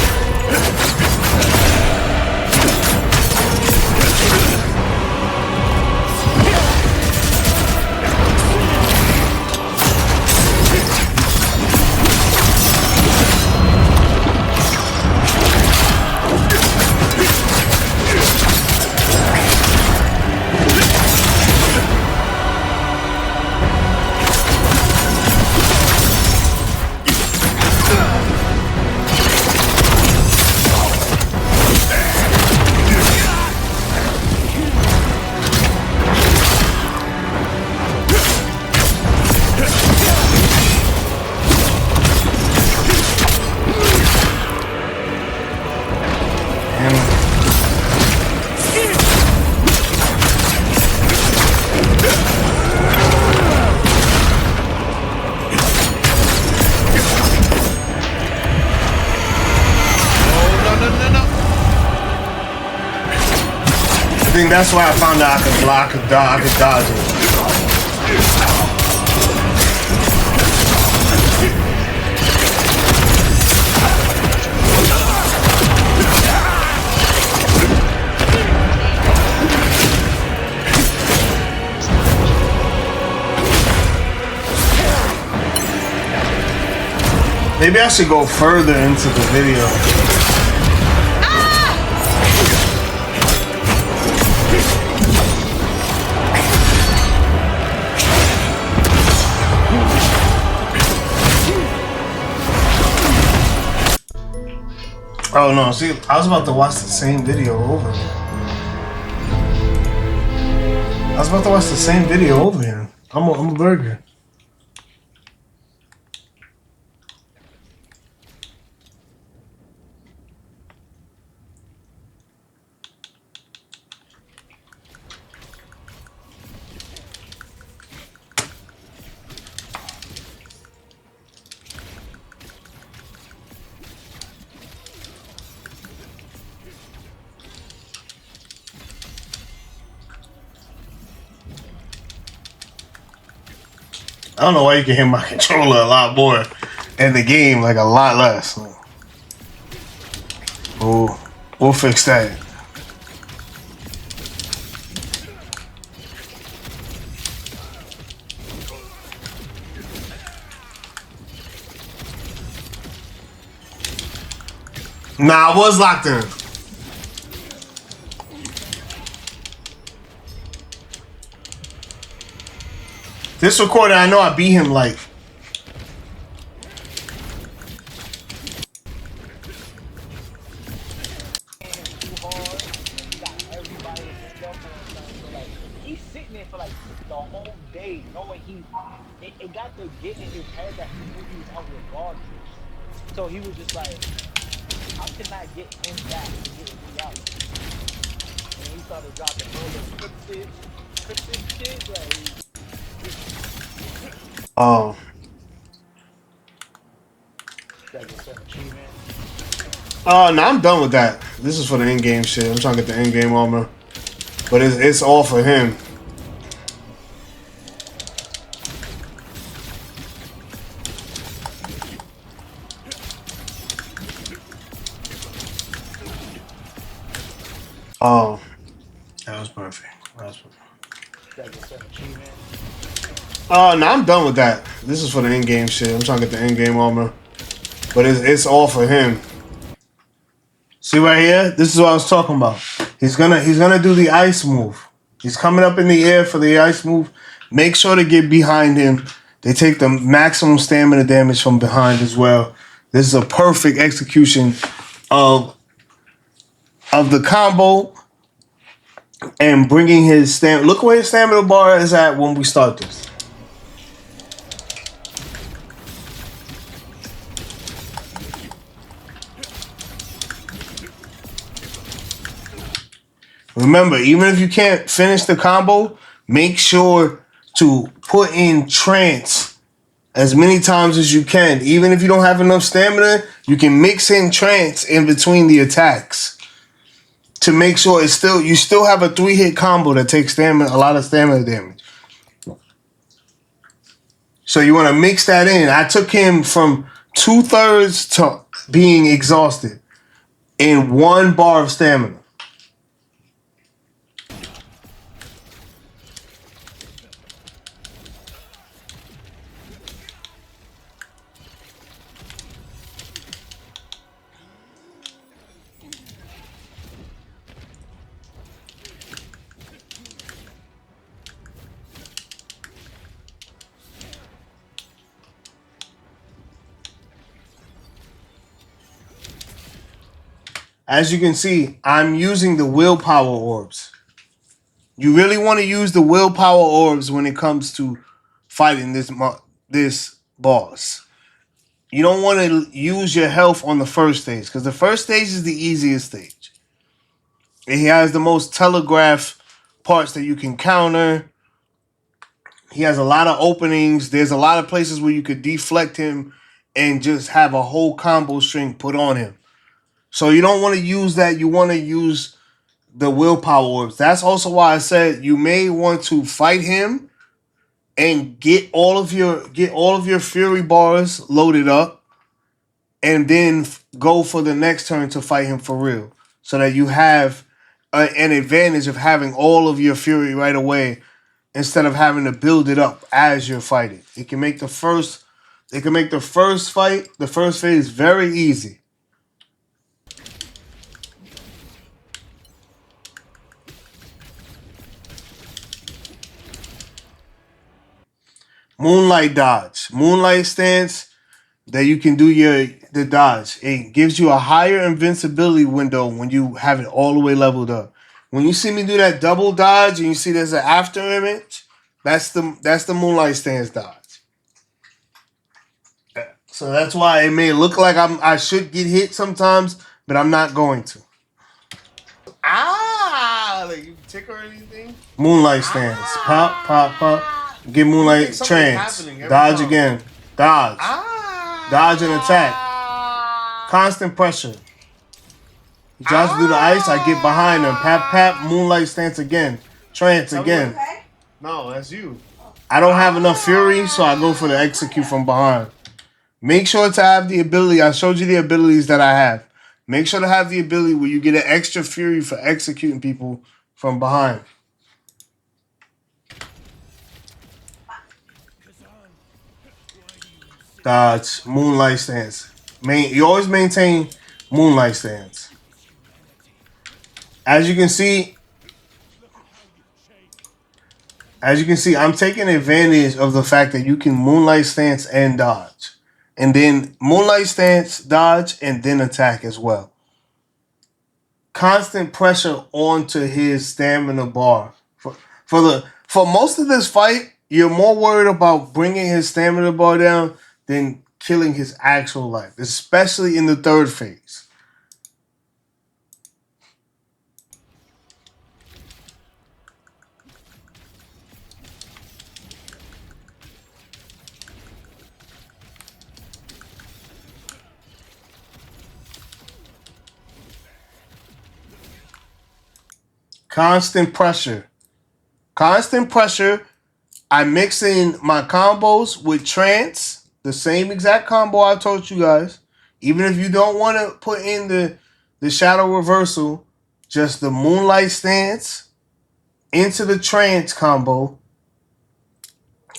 I think that's why I found out I could block, I could dodge it. Maybe I should go further into the video. Oh no, see, I was about to watch the same video over again. I was about to watch the same video over again. I'm a burger. I don't know why you can hear my controller a lot more in the game, like a lot less. We'll fix that. Nah, I was locked in. This recording, I know I beat him like. He's sitting there for like the whole day, knowing it got to get in his head that he knew he was out regardless. So he was just like, how can I get him back to get me out? And he started dropping all the cryptic shit, like. Oh. Oh, no, I'm done with that. This is for the in-game shit. I'm trying to get the in-game armor. But it's all for him. Oh. That was perfect. That was perfect. Oh, no, I'm done with that. This is for the in-game shit. I'm trying to get the in-game armor. But it's all for him. See right here? This is what I was talking about. He's gonna do the ice move. He's coming up in the air for the ice move. Make sure to get behind him. They take the maximum stamina damage from behind as well. This is a perfect execution of the combo and bringing his stamina. Look where his stamina bar is at when we start this. Remember, even if you can't finish the combo, make sure to put in trance as many times as you can. Even if you don't have enough stamina, you can mix in trance in between the attacks to make sure you still have a 3-hit combo that takes a lot of stamina damage. So you want to mix that in. I took him from 2/3 to being exhausted in 1 bar of stamina. As you can see, I'm using the willpower orbs. You really want to use the willpower orbs when it comes to fighting this boss. You don't want to use your health on the first stage because the first stage is the easiest stage. He has the most telegraph parts that you can counter. He has a lot of openings. There's a lot of places where you could deflect him and just have a whole combo string put on him. So you don't want to use that. You want to use the willpower orbs. That's also why I said you may want to fight him and get all of your fury bars loaded up, and then go for the next turn to fight him for real, so that you have an advantage of having all of your fury right away instead of having to build it up as you're fighting. It can make the first fight, the first phase, very easy. Moonlight dodge, moonlight stance that you can do the dodge. It gives you a higher invincibility window when you have it all the way leveled up. When you see me do that double dodge and you see there's an after image, that's the moonlight stance dodge. So that's why it may look like I should get hit sometimes, but I'm not going to. Like you tick or anything? Moonlight stance. Pop, pop, pop. Get moonlight trance. Dodge time. Again. Dodge. Dodge and attack. Constant pressure. He tries to do the ice, I get behind him. Pap, pap, moonlight stance again. Trance again. No, that's you. I don't have enough fury, so I go for the execute from behind. Make sure to have the ability. I showed you the abilities that I have. Make sure to have the ability where you get an extra fury for executing people from behind. Dodge, moonlight stance. You always maintain moonlight stance. As you can see, I'm taking advantage of the fact that you can moonlight stance and dodge. And then moonlight stance, dodge, and then attack as well. Constant pressure onto his stamina bar. For most of this fight, you're more worried about bringing his stamina bar down than killing his actual life, especially in the third phase. Constant pressure. Constant pressure. I mix in my combos with trance. The same exact combo I told you guys. Even if you don't want to put in the shadow reversal, just the moonlight stance into the trance combo.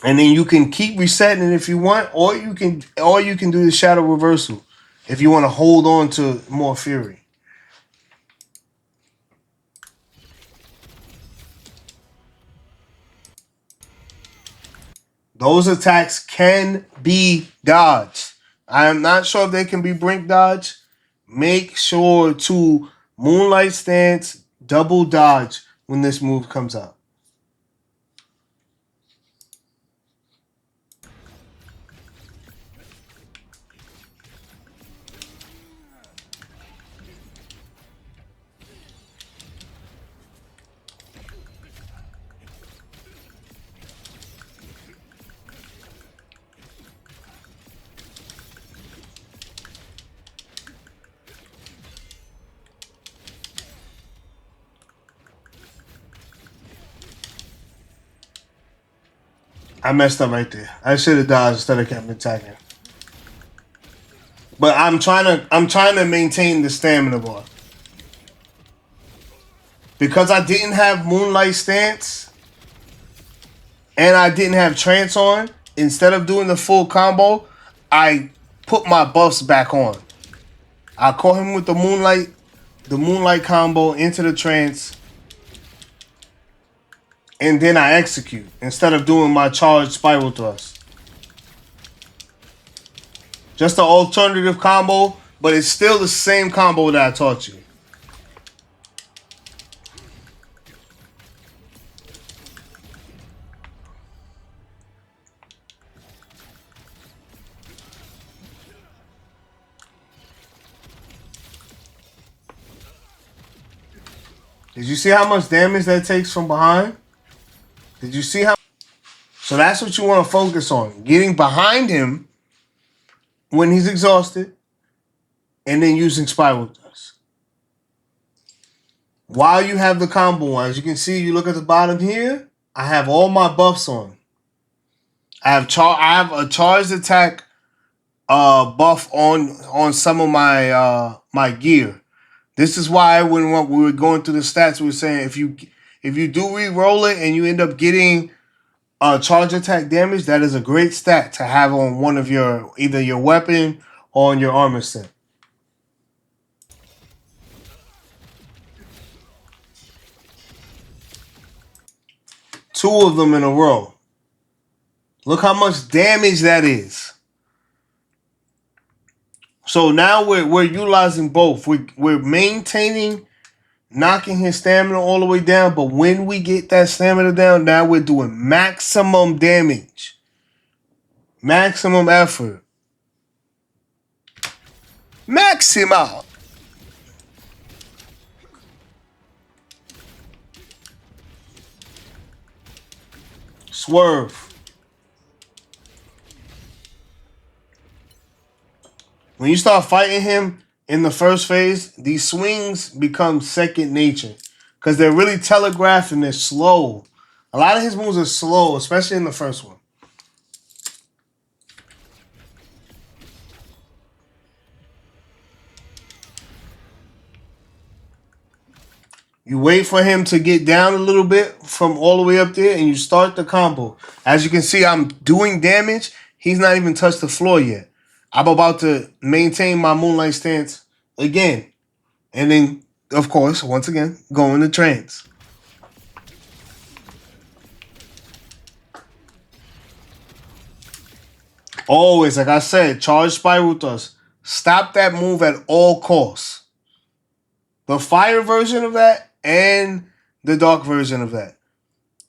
And then you can keep resetting it if you want, or you can do the shadow reversal if you want to hold on to more fury. Those attacks can be dodged. I am not sure if they can be brink dodged. Make sure to moonlight stance, double dodge when this move comes out. I messed up right there. I should have dodged instead of kept attacking. But I'm trying to maintain the stamina bar. Because I didn't have Moonlight Stance and I didn't have Trance on, instead of doing the full combo, I put my buffs back on. I caught him with the Moonlight combo into the Trance, and then I execute instead of doing my charged Spiral Thrust. Just an alternative combo, but it's still the same combo that I taught you. Did you see how much damage that takes from behind? Did you see how? So that's what you want to focus on. Getting behind him when he's exhausted, and then using Spiral Dust. While you have the combo on, as you can see, you look at the bottom here, I have all my buffs on. I have a charged attack buff on some of my my gear. This is why when we were going through the stats, we were saying if you do re-roll it and you end up getting charge attack damage, that is a great stat to have on one of either your weapon or on your armor set. Two of them in a row. Look how much damage that is. So now we're utilizing both. We're maintaining, knocking his stamina all the way down, but when we get that stamina down, now we're doing maximum damage. Maximum effort. Maximal. Swerve. When you start fighting him in the first phase, these swings become second nature because they're really telegraphed and they're slow. A lot of his moves are slow, especially in the first one. You wait for him to get down a little bit from all the way up there, and you start the combo. As you can see, I'm doing damage. He's not even touched the floor yet. I'm about to maintain my Moonlight Stance again. And then, of course, once again, go into trance. Always, like I said, charge Spiral Thrust. Stop that move at all costs. The fire version of that and the dark version of that.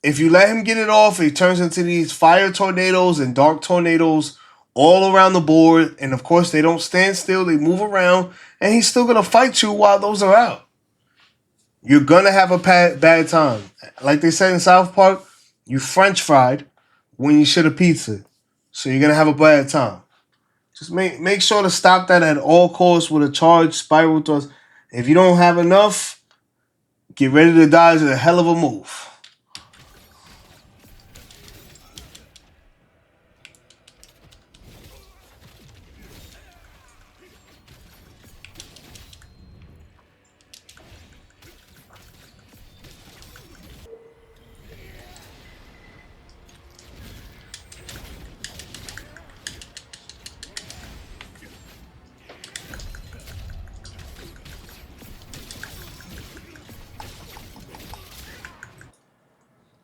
If you let him get it off, it turns into these fire tornadoes and dark tornadoes all around the board. And of course, they don't stand still. They move around. And he's still going to fight you while those are out. You're going to have a bad time. Like they said in South Park, you French fried when you should have pizza. So you're going to have a bad time. Just make sure to stop that at all costs with a charged Spiral Thrust. If you don't have enough, get ready to dodge a hell of a move.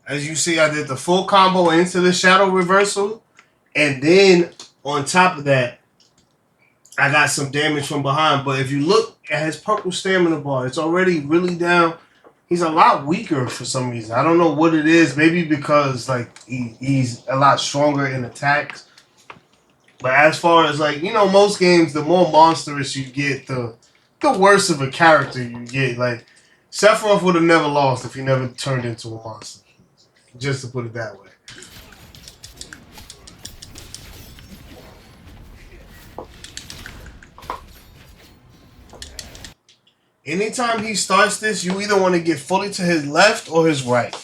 As you see, I did the full combo into the shadow reversal. And then on top of that, I got some damage from behind. But if you look at his purple stamina bar, it's already really down. He's a lot weaker for some reason. I don't know what it is. Maybe because like he's a lot stronger in attacks. But as far as like, most games, the more monstrous you get, the worse of a character you get. Like, Sephiroth would have never lost if he never turned into a monster. Just to put it that way. Anytime he starts this, you either want to get fully to his left or his right.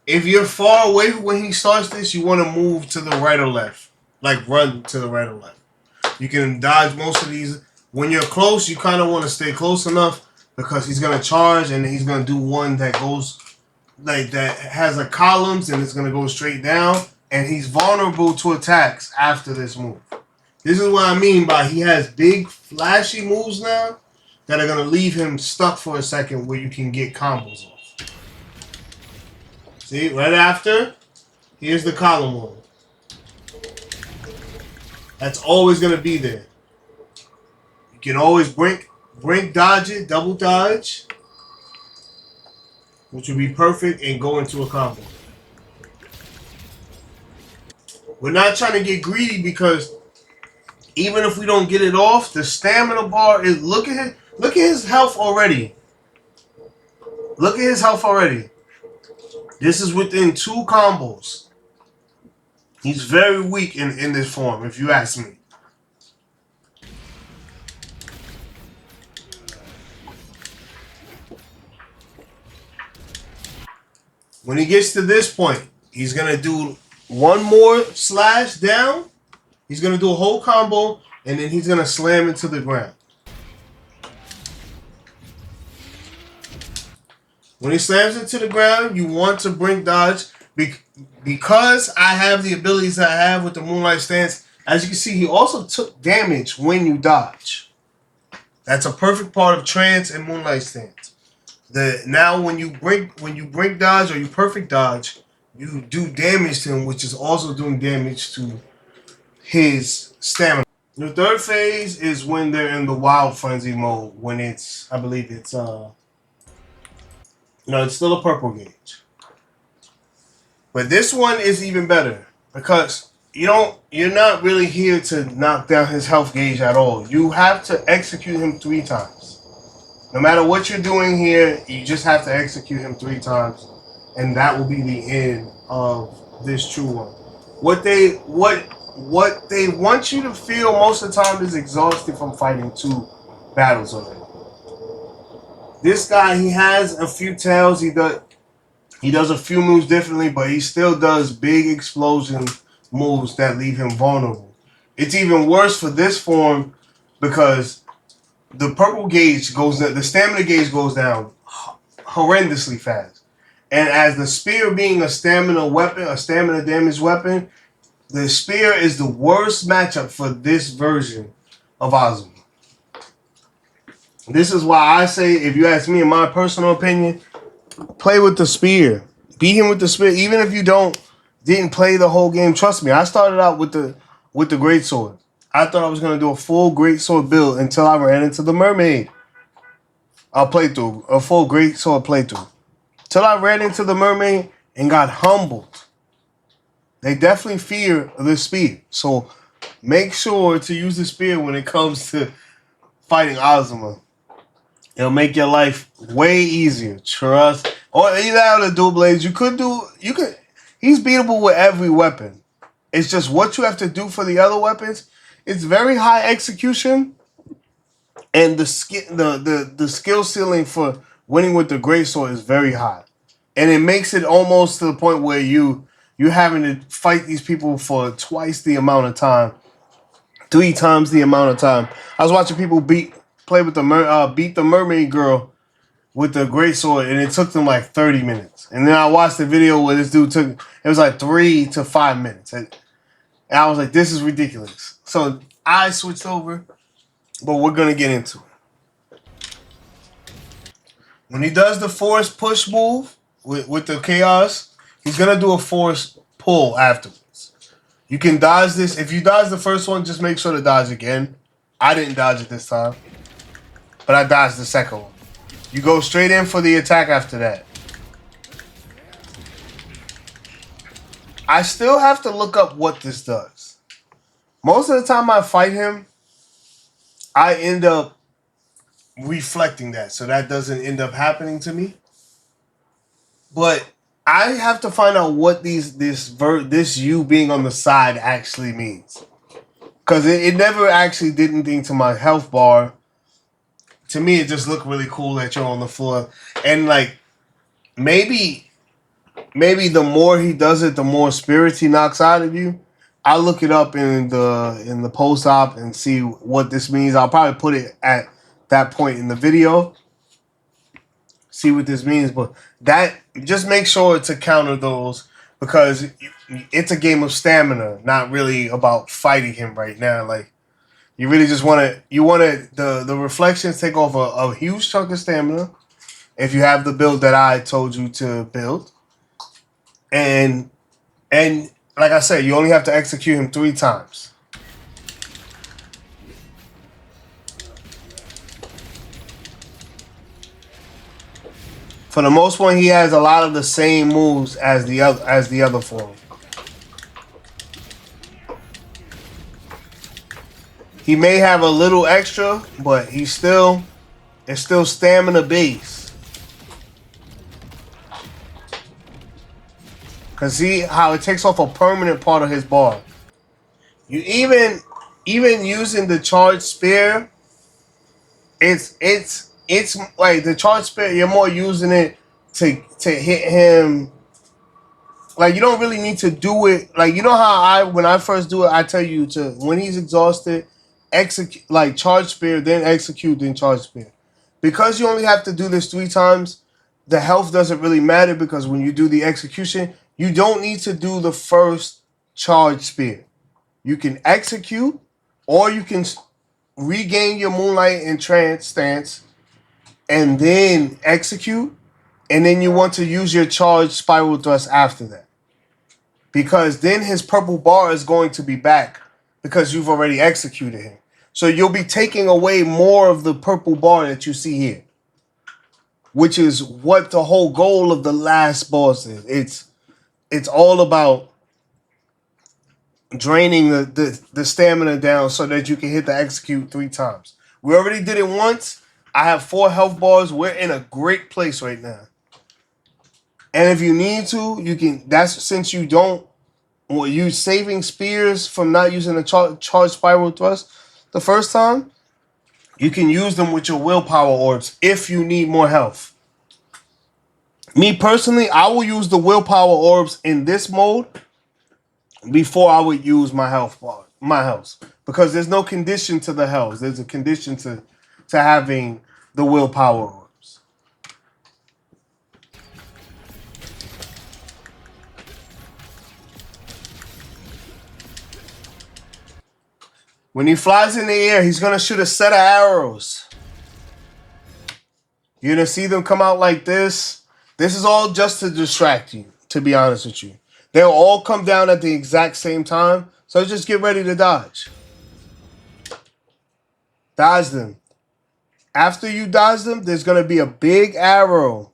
If you're far away when he starts this, you want to move to the right or left. Like run to the right or left. You can dodge most of these. When you're close, you kind of want to stay close enough because he's gonna charge and he's gonna do one that goes like that has a columns and it's gonna go straight down. And he's vulnerable to attacks after this move. This is what I mean by he has big flashy moves now that are gonna leave him stuck for a second where you can get combos off. See, right after, here's the column one. That's always gonna be there. You can always brink dodge it, double dodge, which would be perfect, and go into a combo. We're not trying to get greedy because even if we don't get it off, the stamina bar is look at his health already. Look at his health already. This is within 2 combos. He's very weak in this form, if you ask me. When he gets to this point, he's gonna do one more slash down. He's gonna do a whole combo, and then he's gonna slam into the ground. When he slams into the ground, you want to brink dodge because I have the abilities that I have with the Moonlight Stance. As you can see, he also took damage when you dodge. That's a perfect part of Trance and Moonlight Stance. Now when you brink dodge or you perfect dodge, you do damage to him, which is also doing damage to his stamina. The third phase is when they're in the Wild Frenzy mode. When it's, I believe it's it's still a purple gauge. But this one is even better because you're not really here to knock down his health gauge at all. You have to execute him 3 times. No matter what you're doing here, you just have to execute him 3 times, and that will be the end of this true one. What they want you to feel most of the time is exhausted from fighting 2 battles already. This guy, he has a few tails. He does a few moves differently, but he still does big explosion moves that leave him vulnerable. It's even worse for this form because the purple gauge goes down, the stamina gauge goes down horrendously fast. And as the spear being a stamina weapon, a stamina damage weapon, the spear is the worst matchup for this version of Ozma. This is why I say, if you ask me, in my personal opinion, play with the spear. Beat him with the spear. Even if you didn't play the whole game, trust me, I started out with the greatsword. I thought I was gonna do a full greatsword build until I ran into the mermaid. A full greatsword playthrough. Till I ran into the mermaid and got humbled. They definitely fear the spear. So make sure to use the spear when it comes to fighting Ozma. It'll make your life way easier. Trust. Or either out of the dual blades. He's beatable with every weapon. It's just what you have to do for the other weapons. It's very high execution. And the skill ceiling for winning with the greatsword is very high. And it makes it almost to the point where you're having to fight these people for twice the amount of time. 3 times the amount of time. I was watching people beat the mermaid girl with the greatsword, and it took them like 30 minutes. And then I watched the video where this dude it was like 3 to 5 minutes. And I was like, this is ridiculous. So I switched over, but we're going to get into it. When he does the force push move with the chaos, he's going to do a force pull afterwards. You can dodge this. If you dodge the first one, just make sure to dodge again. I didn't dodge it this time, but I dodged the second one. You go straight in for the attack after that. I still have to look up what this does. Most of the time I fight him, I end up reflecting that, so that doesn't end up happening to me. But I have to find out what this you being on the side actually means. Because it never actually did anything to my health bar. To me, it just looked really cool that you're on the floor. And like, maybe the more he does it, the more spirits he knocks out of you. I'll look it up in the post op and see what this means. I'll probably put it at that point in the video. See what this means, but that just make sure to counter those because it's a game of stamina, not really about fighting him right now. Like you really just want the reflections take off a huge chunk of stamina if you have the build that I told you to build, and like I said, you only have to execute him 3 times. For the most part, he has a lot of the same moves as the other form. He may have a little extra, but it's still stamina based. Cause see how it takes off a permanent part of his bar. You even using the charged spear, it's like the charged spear. You're more using it to hit him. Like you don't really need to do it. Like you know how when I first do it, I tell you to when he's exhausted, execute like charge spear, then execute, then charge spear. Because you only have to do this 3 times, the health doesn't really matter because when you do the execution, you don't need to do the first charge spear. You can execute, or you can regain your moonlight and trance stance, and then execute, and then you want to use your charge spiral thrust after that. Because then his purple bar is going to be back because you've already executed him. So you'll be taking away more of the purple bar that you see here, which is what the whole goal of the last boss is. It's all about draining the stamina down so that you can hit the execute 3 times. We already did it once. I have 4 health bars. We're in a great place right now. And if you need to, you can. That's since you don't. Well, you saving spears from not using a charge spiral thrust the first time. You can use them with your willpower orbs if you need more health. Me personally, I will use the willpower orbs in this mode before I would use my health because there's no condition to the health. There's a condition to having the willpower orbs. When he flies in the air, he's going to shoot a set of arrows. You're going to see them come out like this. This is all just to distract you, to be honest with you. They'll all come down at the exact same time, so just get ready to dodge. Dodge them. After you dodge them, there's going to be a big arrow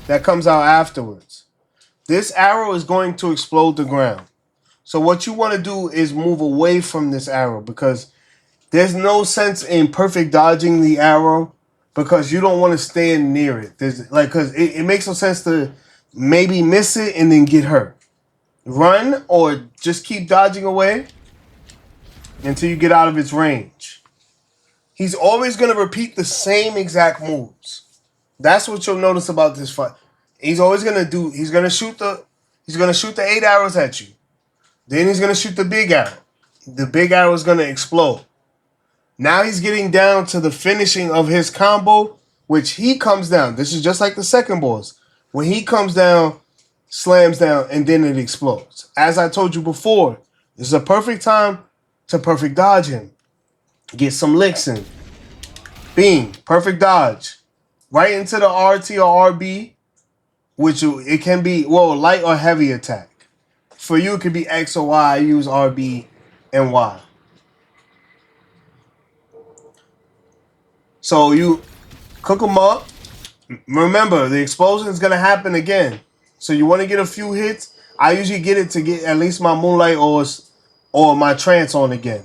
that comes out afterwards. This arrow is going to explode the ground. So what you want to do is move away from this arrow because there's no sense in perfect dodging the arrow because you don't want to stand near it. Because it makes no sense to maybe miss it and then get hurt. Run or just keep dodging away until you get out of its range. He's always going to repeat the same exact moves. That's what you'll notice about this fight. He's always going to do. He's going to shoot the 8 arrows at you. Then he's going to shoot the big arrow. The big arrow is going to explode. Now he's getting down to the finishing of his combo, which he comes down. This is just like the second boss. When he comes down, slams down, and then it explodes. As I told you before, this is a perfect time to perfect dodge him. Get some licks in. Bing. Perfect dodge. Right into the RT or RB, which it can be, light or heavy attack. For you, it could be X or Y. I use RB and Y. So you cook them up. Remember, the explosion is going to happen again. So you want to get a few hits. I usually get it to get at least my moonlight or my trance on again.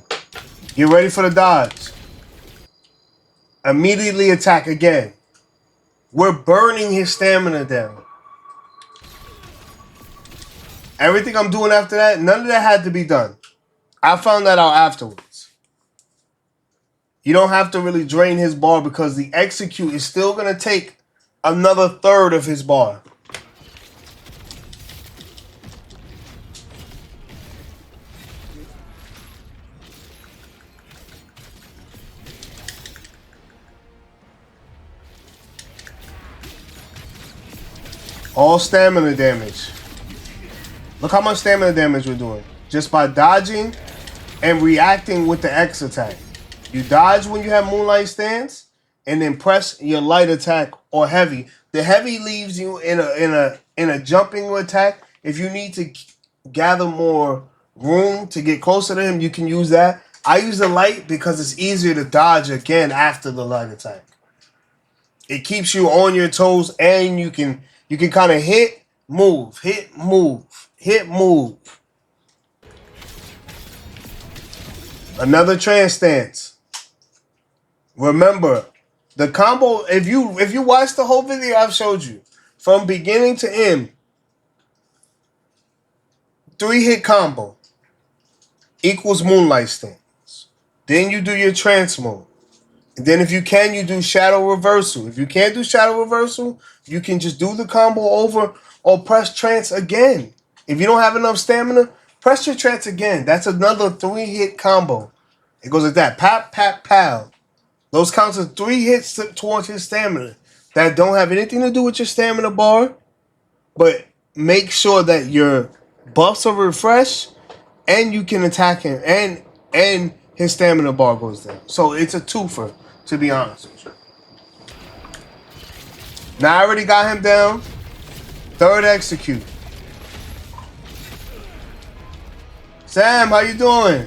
Get ready for the dodge. Immediately attack again. We're burning his stamina down. Everything I'm doing after that, none of that had to be done. I found that out afterwards. You don't have to really drain his bar because the execute is still going to take another third of his bar. All stamina damage. Look how much stamina damage we're doing. Just by dodging and reacting with the X attack. You dodge when you have Moonlight Stance, and then press your light attack or heavy. The heavy leaves you in a jumping attack. If you need to gather more room to get closer to him, you can use that. I use the light because it's easier to dodge again after the light attack. It keeps you on your toes, and you can kind of hit, move, hit, move, hit, move. Another trance stance. Remember, the combo, if you watch the whole video I've showed you, from beginning to end, 3-hit combo equals Moonlight Stance. Then you do your trance mode. And then if you can, you do Shadow Reversal. If you can't do Shadow Reversal, you can just do the combo over or press trance again. If you don't have enough stamina, press your trance again. That's another 3-hit combo. It goes like that. Pap, pap, pow. Those counts as 3 hits towards his stamina that don't have anything to do with your stamina bar, but make sure that your buffs are refreshed and you can attack him and his stamina bar goes down. So it's a twofer, to be honest with you. Now I already got him down. Third execute. Sam, how you doing?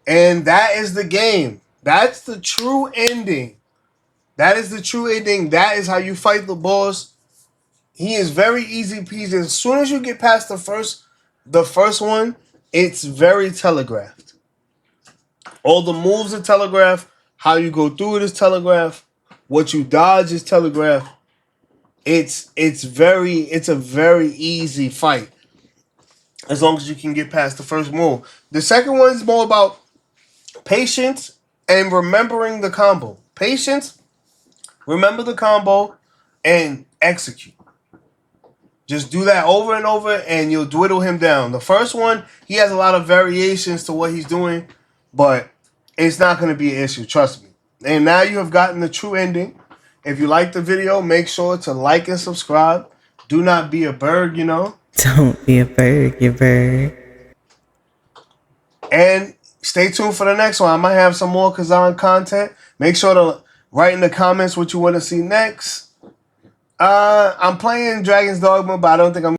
And that is the game. That's the true ending. That is the true ending. That is how you fight the boss. He is very easy peasy. As soon as you get past the first one, it's very telegraphed. All the moves are telegraphed. How you go through it is telegraphed. What you dodge is telegraphed. It's a very easy fight. As long as you can get past the first move. The second one is more about patience and remembering the combo. Patience, remember the combo, and execute. Just do that over and over, and you'll dwindle him down. The first one, he has a lot of variations to what he's doing, but it's not going to be an issue, trust me. And now you have gotten the true ending. If you like the video, make sure to like and subscribe. Do not be a bird, you know. Don't be a bird, you bird. And stay tuned for the next one. I might have some more Khazan content. Make sure to write in the comments what you want to see next. I'm playing Dragon's Dogma, but I don't think I'm